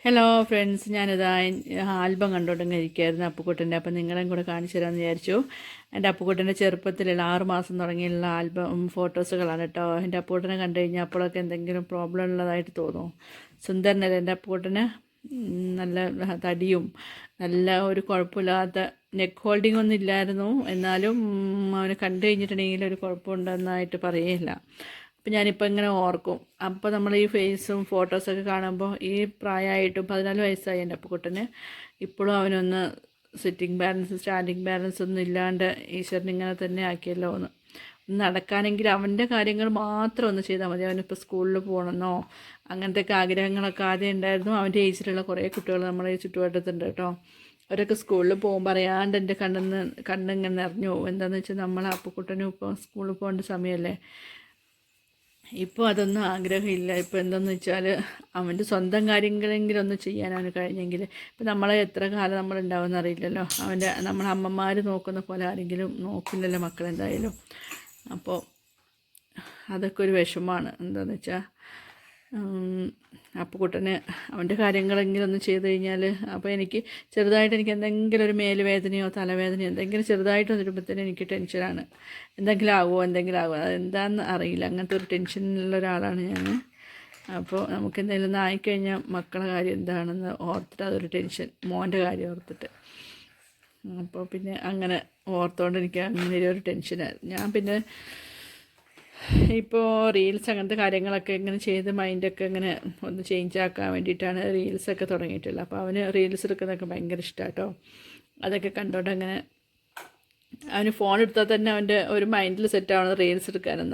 Hello friends, ഞാനിതാ album കണ്ടോണ്ടിങ്ങനെ ഇരിക്കുകയായിരുന്നു അപ്പുക്കുട്ടൻ്റെ. അപ്പം നിങ്ങളെയും കൂടെ കാണിച്ചു തരാമെന്ന് വിചാരിച്ചു. എൻ്റെ അപ്പുക്കുട്ടൻ്റെ ചെറുപ്പത്തിലുള്ള 6 മാസം തുടങ്ങിയുള്ള ആൽബം ഫോട്ടോസുകളാണ് കേട്ടോ. എൻ്റെ അപ്പുക്കുട്ടനെ കണ്ടു കഴിഞ്ഞാൽ അപ്പോഴൊക്കെ എന്തെങ്കിലും പ്രോബ്ലം ഉള്ളതായിട്ട് തോന്നുമോ? സുന്ദരനല്ലേ എൻ്റെ അപ്പുക്കുട്ടന്? നല്ല തടിയും നല്ല ഒരു കുഴപ്പമില്ലാത്ത നെക്ക് ഹോൾഡിംഗ് ഒന്നും ഇല്ലായിരുന്നു. എന്നാലും അവനെ കണ്ടു കഴിഞ്ഞിട്ടുണ്ടെങ്കിൽ ഒരു കുഴപ്പമുണ്ടെന്നായിട്ട് പറയേയില്ല. അപ്പം ഞാനിപ്പോൾ ഇങ്ങനെ ഓർക്കും. അപ്പോൾ നമ്മൾ ഈ ഫേസും ഫോട്ടോസൊക്കെ കാണുമ്പോൾ ഈ പ്രായമായിട്ടും 14 വയസ്സായി എൻ്റെ അപ്പുക്കുട്ടന്. ഇപ്പോഴും അവനൊന്ന് സിറ്റിംഗ് ബാലൻസ് സ്റ്റാൻഡിങ് ബാലൻസ് ഒന്നും ഇല്ലാണ്ട് ഈശ്വരൻ ഇങ്ങനെ തന്നെ ആക്കിയല്ലോ എന്ന്. നടക്കാനെങ്കിൽ അവൻ്റെ കാര്യങ്ങൾ മാത്രം ഒന്ന് ചെയ്താൽ മതി. അവനിപ്പോൾ സ്കൂളിൽ പോകണമെന്നോ അങ്ങനത്തെയൊക്കെ ആഗ്രഹങ്ങളൊക്കെ ആദ്യം ഉണ്ടായിരുന്നു. അവൻ്റെ ഏജിലുള്ള കുറേ കുട്ടികൾ നമ്മുടെ ഈ ചുറ്റുവട്ടത്തുണ്ട് കേട്ടോ. അവരൊക്കെ സ്കൂളിൽ പോകുമ്പോൾ അറിയാണ്ട് എൻ്റെ കണ്ണിങ്ങനെ നിറഞ്ഞു പോകും. എന്താണെന്ന് വെച്ചാൽ നമ്മളെ അപ്പുക്കുട്ടനും ഇപ്പോൾ സ്കൂളിൽ പോകേണ്ട സമയമല്ലേ. ഇപ്പോൾ അതൊന്നും ആഗ്രഹമില്ല. ഇപ്പോൾ എന്താണെന്ന് വെച്ചാൽ അവൻ്റെ സ്വന്തം കാര്യങ്ങളെങ്കിലും ഒന്ന് ചെയ്യാൻ അവന് കഴിഞ്ഞെങ്കിൽ, ഇപ്പം നമ്മളെ എത്ര കാലം നമ്മളുണ്ടാവുമെന്ന് അറിയില്ലല്ലോ. നമ്മളെ അമ്മമാർ നോക്കുന്ന പോലെ ആരെങ്കിലും നോക്കില്ലല്ലോ മക്കളെന്തായാലും. അപ്പോൾ അതൊക്കെ ഒരു വിഷമമാണ്. എന്താണെന്ന് വെച്ചാൽ അപ്പുക്കുട്ടന് അവൻ്റെ കാര്യങ്ങളെങ്കിലും ഒന്ന് ചെയ്ത് കഴിഞ്ഞാൽ, അപ്പോൾ എനിക്ക് ചെറുതായിട്ട് എന്തെങ്കിലും ഒരു മേലുവേദനയോ തലവേദനയോ എന്തെങ്കിലും ചെറുതായിട്ട് വരുമ്പോഴത്തേനും എനിക്ക് ടെൻഷനാണ്. എന്തെങ്കിലും ആകുമോ അതെന്താണെന്ന് അറിയില്ല. അങ്ങനത്തെ ഒരു ടെൻഷനിലുള്ള ഒരാളാണ് ഞാൻ. അപ്പോൾ നമുക്ക് എന്തെങ്കിലും ഒന്ന് ആയിക്കഴിഞ്ഞാൽ മക്കളുടെ കാര്യം എന്താണെന്ന് ഓർത്തിട്ട് അതൊരു ടെൻഷൻ, മോൻ്റെ കാര്യം ഓർത്തിട്ട്. അപ്പോൾ പിന്നെ അങ്ങനെ ഓർത്തുകൊണ്ട് എനിക്ക് അങ്ങനെ ഒരു ടെൻഷനായിരുന്നു. ഞാൻ പിന്നെ ഇപ്പോൾ റീൽസ് അങ്ങനത്തെ കാര്യങ്ങളൊക്കെ ഇങ്ങനെ ചെയ്ത് മൈൻഡൊക്കെ ഇങ്ങനെ ഒന്ന് ചേഞ്ച് ആക്കാൻ വേണ്ടിയിട്ടാണ് റീൽസൊക്കെ തുടങ്ങിയിട്ടുള്ളത്. അപ്പോൾ അവന് റീൽസ് എടുക്കുന്നതൊക്കെ ഭയങ്കര ഇഷ്ടമാണ് കേട്ടോ. അതൊക്കെ കണ്ടോണ്ട് അങ്ങനെ അവന് ഫോൺ എടുത്താൽ തന്നെ അവൻ്റെ ഒരു മൈൻഡിൽ സെറ്റ് ആവുന്നത് റീൽസ് എടുക്കാനെന്നാണ്.